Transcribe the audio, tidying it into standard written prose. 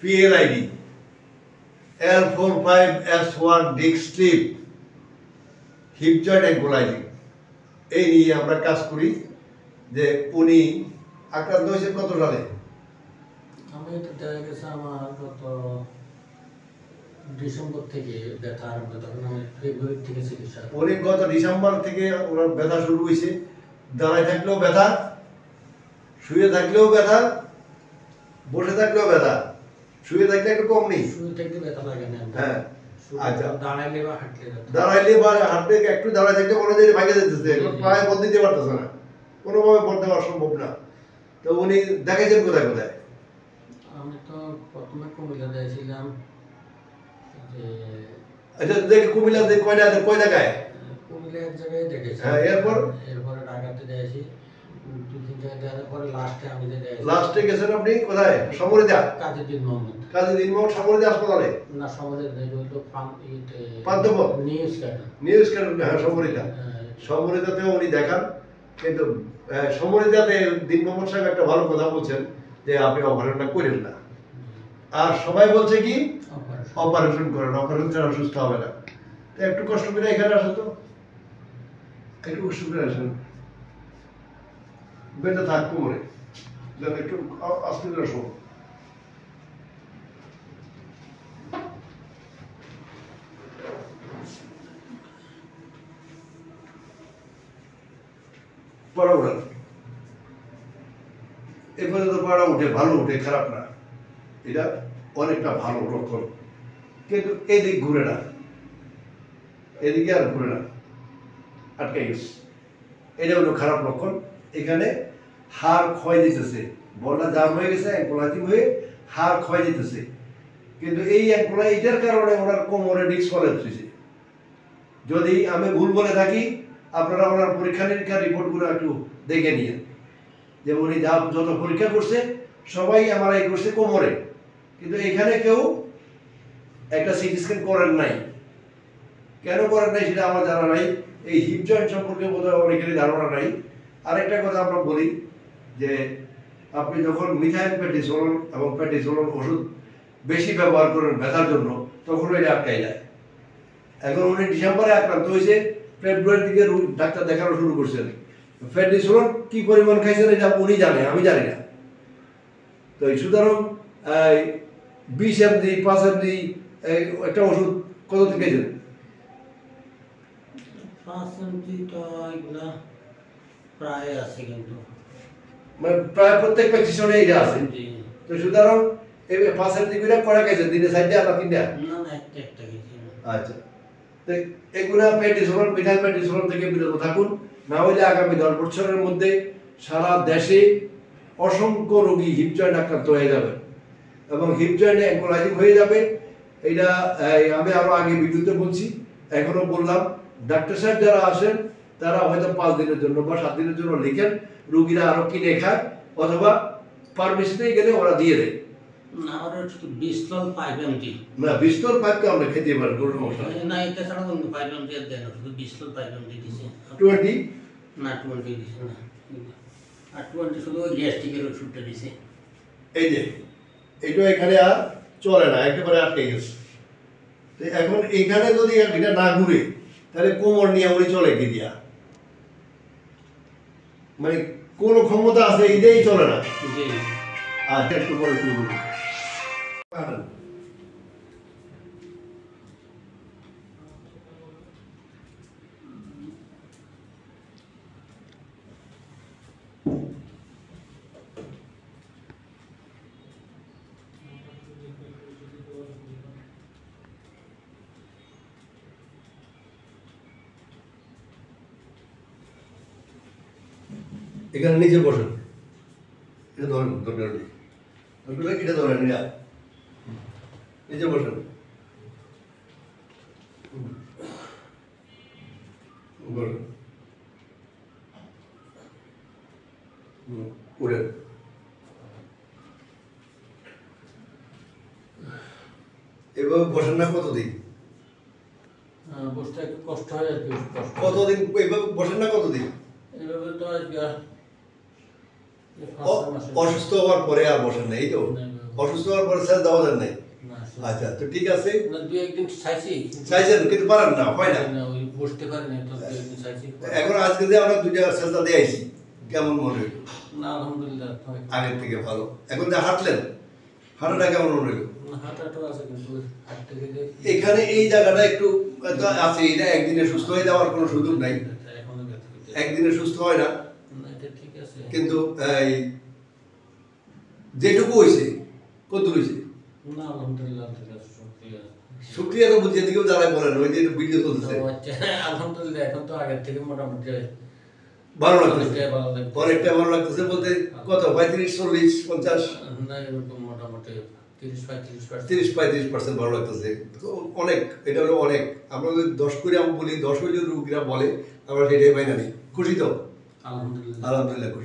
PLID L45S1 disc slip hip joint ankylosing এই নিয়ে আমরা কাজ করি। যে উনি আক্রান্ত হয়েছেন কত সালে? আমি তো দেখা গেছে আমার গত ডিসেম্বর থেকে ব্যথা আরম্ভ, তখন আমি ফেব্রুয়ারি থেকে চিকিৎসা। উনি গত ডিসেম্বর থেকে ওনার ব্যথা শুরু হয়েছে। দাঁড়ায় থাকলেও ব্যথা, শুয়ে থাকলেও ব্যথা, বসে থাকলেও ব্যথা। শুয়ে থাকলে একটু কম নেই, শুয়ে থাকলে ব্যথা লাগে না। হ্যাঁ আচ্ছা, দাঁড়াইলে বা হাঁটলে দাঁড়াইলে বা হাঁটলে একটু দাঁড়ায় থাকলে মনে হয় ভাগে যেতেছে, প্রায় বদ দিতে পারতেছে না, কোনোভাবে বদ দেওয়া সম্ভব না। তো উনি দেখাইছেন কোথায় কোথায়? আমি তো প্রথমে কুমিল্লা দিয়েছিলাম। আচ্ছা দেখ কুমিল্লা কয় জায়গায়? কুমিল্লা এক জায়গায় দেখেছি। হ্যাঁ এরপরে ঢাকাতে দিয়েছি, দু তিন জায়গায় দেওয়ার পরে লাস্টে আমি যে দিয়েছি। লাস্টে গেছেন আপনি কোথায়? সমরিদা? কাজীউদ্দিন মোহাম্মদ। কাজীউদ্দিন মোহাম্মদ সমরিদা হাসপাতালে? না, সমাজের নিউজ ক্যাডার, হ্যাঁ সমরিদা। সমরিদাতেও উনি দেখান, কিন্তু সমরিদাতে দিন মোহাম্মদ সাহেব একটা ভালো কথা বলছেন যে আপনি অপারেশনটা করেন না। আর সবাই বলছে কি অপারেশন করেন, অপারেশন ছাড়া সুস্থ হবে না। তো একটু কষ্ট করে এখানে আসো তো, একটু কষ্ট করে আসেন, বেটা থাক কোমরে, যেন একটু আস্তে করে শোন। পড়া উঠান, এরপরে তো পড়া উঠে, ভালো উঠে, খারাপ না, এটা অনেকটা ভালো লক্ষণ। কিন্তু এদিক ঘুরে না, এদিকে আর ঘুরে না, আটকে গেছে, এটা হলো খারাপ লক্ষণ। এখানে হাড় ক্ষয় দিতেছে, বলটা জাম হয়ে গেছে, অ্যাঙ্কোলাইটিং হয়ে হাড় ক্ষয় দিতেছে। কিন্তু এই অ্যাঙ্কোলাইটার কারণে ওনার কোমরে ডিস্ক ফলেট হয়েছে। যদি আমি ভুল বলে থাকি, আপনারা ওনার পরীক্ষা নিরীক্ষার রিপোর্টগুলো একটু দেখে নিন, যে উনি যত পরীক্ষা করছে সবাই এমআরআই করছে কোমরে, কিন্তু এখানে কেউ একটা সিটি স্ক্যান করেন নাই। কেন করেন নাই সেটা আমার জানা নাই। এই হিপ জয়েন্ট সম্পর্কে বোধহয় অনেকেরই ধারণা নাই। আরেকটা কথা আমরা বলি যে আপনি যখন মিথাইল প্রেডিসোলন এবং প্রেডিসোলন ওষুধ বেশি ব্যবহার করেন ব্যথার জন্য, তখন এটা আটকাই যায়। এখন উনি ডিসেম্বরে আক্রান্ত হয়েছে, ফেব্রুয়ারি থেকে ডাক্তার দেখানো শুরু করছেন। প্রেডিসোলন কি পরিমাণ খাইছেন এটা উনি জানে, আমি জানি না। তো সুতরাং 20 mg 5 mg একটা ওষুধ কতদিন খাইছেন? 5 mg তো এগুলা প্রায় আছে, কিন্তু মানে প্রায় প্রত্যেক প্রেসক্রিপশনে এটা আছে। তো সুতরাং এই 5 mg করে কয়টা খাইছেন? দিনে 4টা না 3টা? না না, একটা খাইছি। আচ্ছা, তো এগুলা প্রেডিসোলন, মিথাইল প্রেডিসোলন থেকে বিরত থাকুন, না হলে আগামী 10 বছরের মধ্যে সারা দেশে অসংখ্য রোগী হিপ জয়েন্ট আক্রান্ত হয়ে যাবে এবং হিপ জয়েন্টে অ্যাঙ্কোলাইজিং হয়ে যাবে। এটা আমি আরো আগে ভিডিওতে বলছি, এখনো বললাম। ডাক্তার সাহেব যারা আসেন তারা হয়তো 5 দিনের জন্য বা 7 দিনের জন্য লিখেন, রোগীরা আরো কিনে খায়, অথবা ফার্মেসিতে গেলে ওরা দিয়ে দেয়। না, ওরা শুধু বিস্তল 5 mg। না, বিস্তর 5 কে আমরা খেতে পারি, কোনো সমস্যা না, এটা ছাড়া অন্য 5 mg দেয় না, শুধু বিস্তল 5 mg দিছে। 20 না, 20 দিছে না, আর 20 শুধু ওই গ্যাস্ট্রিকের ওষুধটা দিছে। এই যে এটা এখানে আর চলে না, একেবারে আটকে গেছে। তো এখন এখানে যদি এটা না ঘুরে, তাহলে কোমর নিয়ে উনি চলে কি দিয়া, মানে কোন ক্ষমতা আছে এটাই চলে না। জি, আর একটু পরে শুরু করবো। এখানে নিচে বসেন, এটা ধরেন, দরকার নেই, এটা ধরেন, এটা নিচে বসেন, উঠেন। এভাবে বসেন না কতদিন? বসতে একটু কষ্ট হয় আর কি। কতদিন এইভাবে বসেন না কতদিন? এইভাবে তো আজকে অসুস্থ হওয়ার পরে আর বসেন না, এই তো। অসুস্থ হওয়ার পরে স্যার দেওয়া যান নাই? না, আচ্ছা, তো ঠিক আছে। না, দুই একদিন চাইছি, চাইছেন কিন্তু পারেন না, হয় না। না, ওই বসতে পারি না, তো দুই একদিন চাইছি। এখন আজকে যে আমরা দুইটা সেজদা দিয়ে আইছি, কেমন মনে হইল? না, আলহামদুলিল্লাহ, আগের থেকে ভালো। এখন যে হাঁটলেন, হাঁটাটা কেমন মনে হইল? হাঁটাটা আছে কিন্তু হাঁটতে গেলে এখানে এই জায়গাটা একটু তো আছে, এটা একদিনে সুস্থ হয়ে যাওয়ার কোনো সুযোগ নাই, এখনো ব্যথা করতে একদিনে সুস্থ হয় না। না, এটা ঠিক আছে। কিন্তু এই যেটুকু হয়েছে কত হয়েছে? না, আলহামদুলিল্লাহ, ঠিক আছে, ঠিক আছে। শুক্রিয়া তো বুঝিয়ে দিকেও যারাই বলেন, ওই যে ভিডিও চলতেছে, তো আচ্ছা, আলহামদুলিল্লাহ, এখন তো আগের থেকে মোটামুটি ভালো লাগতেছে, অনেকটাই ভালো লাগছে। অনেকটা ভালো লাগতেছে। বলতে কত 35, 40, 50? না, এরকম মোটামুটি 30-35%। 30-35% ভালো লাগতেছে। তো অনেক, এটা হলো অনেক। আমরা যদি 10 করে আমি বলি, 10 হইলেও রোগীরা বলে, আমরা সেটাই পাই না। খুশি তো? আলহামদুলিল্লাহ। আলহামদুলিল্লাহ খুশি।